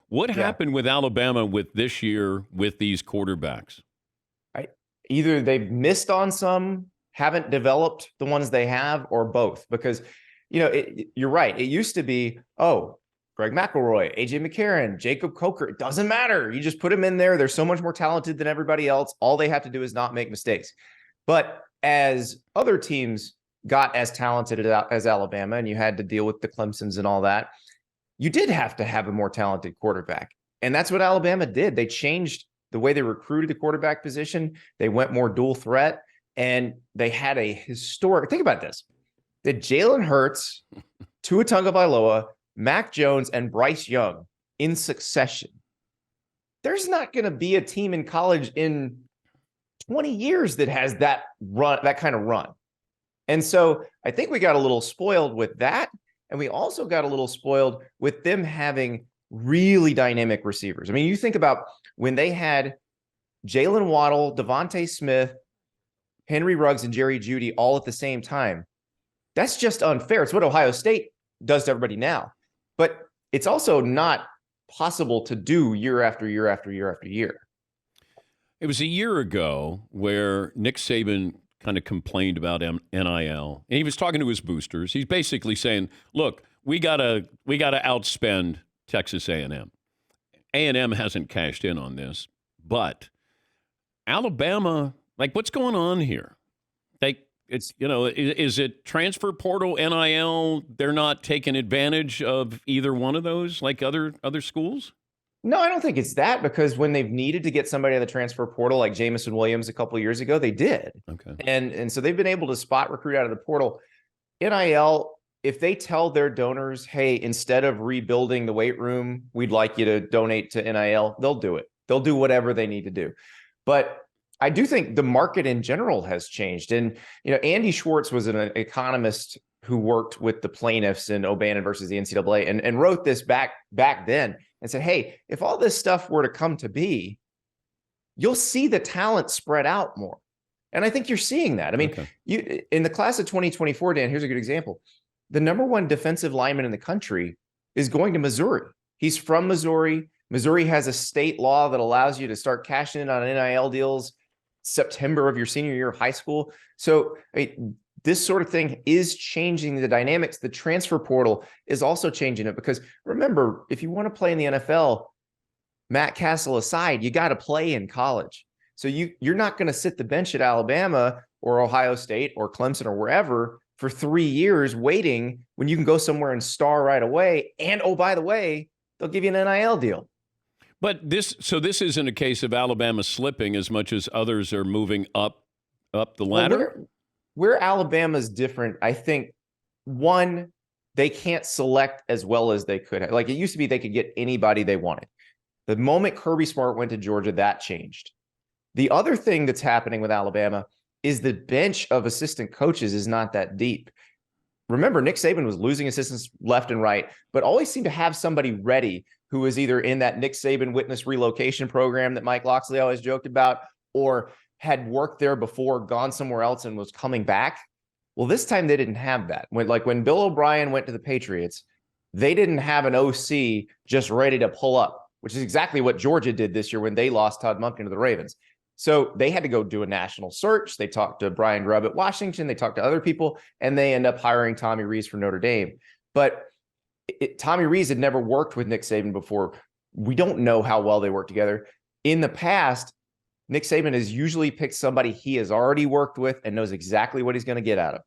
What Yeah. happened with Alabama with this year with these quarterbacks? I, Either they've missed on some, haven't developed the ones they have, or both. Because, you're right. It used to be, oh, Greg McElroy, AJ McCarron, Jacob Coker. It doesn't matter. You just put them in there. They're so much more talented than everybody else. All they have to do is not make mistakes. But as other teams got as talented as Alabama, and you had to deal with the Clemsons and all that, you did have to have a more talented quarterback. And that's what Alabama did. They changed the way they recruited the quarterback position. They went more dual threat, and they had a historic, think about this. That Jalen Hurts, Tua Tagovailoa, Mac Jones, and Bryce Young in succession. There's not going to be a team in college in 20 years that has that run, that kind of run. And so I think we got a little spoiled with that. And we also got a little spoiled with them having really dynamic receivers. I mean, you think about when they had Jalen Waddle, Devontae Smith, Henry Ruggs, and Jerry Jeudy all at the same time. That's just unfair. It's what Ohio State does to everybody now. But it's also not possible to do year after year after year after year. It was a year ago where Nick Saban kind of complained about NIL, and he was talking to his boosters. He's basically saying, "Look, we gotta outspend Texas A&M. A&M hasn't cashed in on this, but Alabama, like, what's going on here? It's is it transfer portal, NIL? They're not taking advantage of either one of those like other schools." No, I don't think it's that, because when they've needed to get somebody in the transfer portal, like Jamison Williams a couple of years ago, they did. Okay. And so they've been able to spot recruit out of the portal. NIL, if they tell their donors, hey, instead of rebuilding the weight room, we'd like you to donate to NIL, they'll do it. They'll do whatever they need to do. But I do think the market in general has changed. And, Andy Schwartz was an economist who worked with the plaintiffs in O'Bannon versus the NCAA and wrote this back then and said, hey, if all this stuff were to come to be, you'll see the talent spread out more. And I think you're seeing that. I mean, you in the class of 2024, Dan, here's a good example. The number one defensive lineman in the country is going to Missouri. He's from Missouri. Missouri has a state law that allows you to start cashing in on NIL deals September of your senior year of high school. So this sort of thing is changing the dynamics. The transfer portal is also changing it, because remember, if you want to play in the NFL, Matt Castle aside, you got to play in college. So you're not going to sit the bench at Alabama or Ohio State or Clemson or wherever for 3 years waiting when you can go somewhere and star right away. And, oh, by the way, they'll give you an NIL deal. But this isn't a case of Alabama slipping as much as others are moving up the ladder? Well, where Alabama's different, I think, one, they can't select as well as they could have. Like, it used to be they could get anybody they wanted. The moment Kirby Smart went to Georgia, that changed. The other thing that's happening with Alabama is the bench of assistant coaches is not that deep. Remember, Nick Saban was losing assistants left and right, but always seemed to have somebody ready who was either in that Nick Saban witness relocation program that Mike Loxley always joked about, or had worked there before, gone somewhere else, and was coming back. Well, this time they didn't have that. When Bill O'Brien went to the Patriots, they didn't have an OC just ready to pull up, which is exactly what Georgia did this year when they lost Todd Monken to the Ravens. So they had to go do a national search. They talked to Brian Grubb at Washington. They talked to other people, and they end up hiring Tommy Rees for Notre Dame. But Tommy Rees had never worked with Nick Saban before. We don't know how well they work together. In the past, Nick Saban has usually picked somebody he has already worked with and knows exactly what he's going to get out of.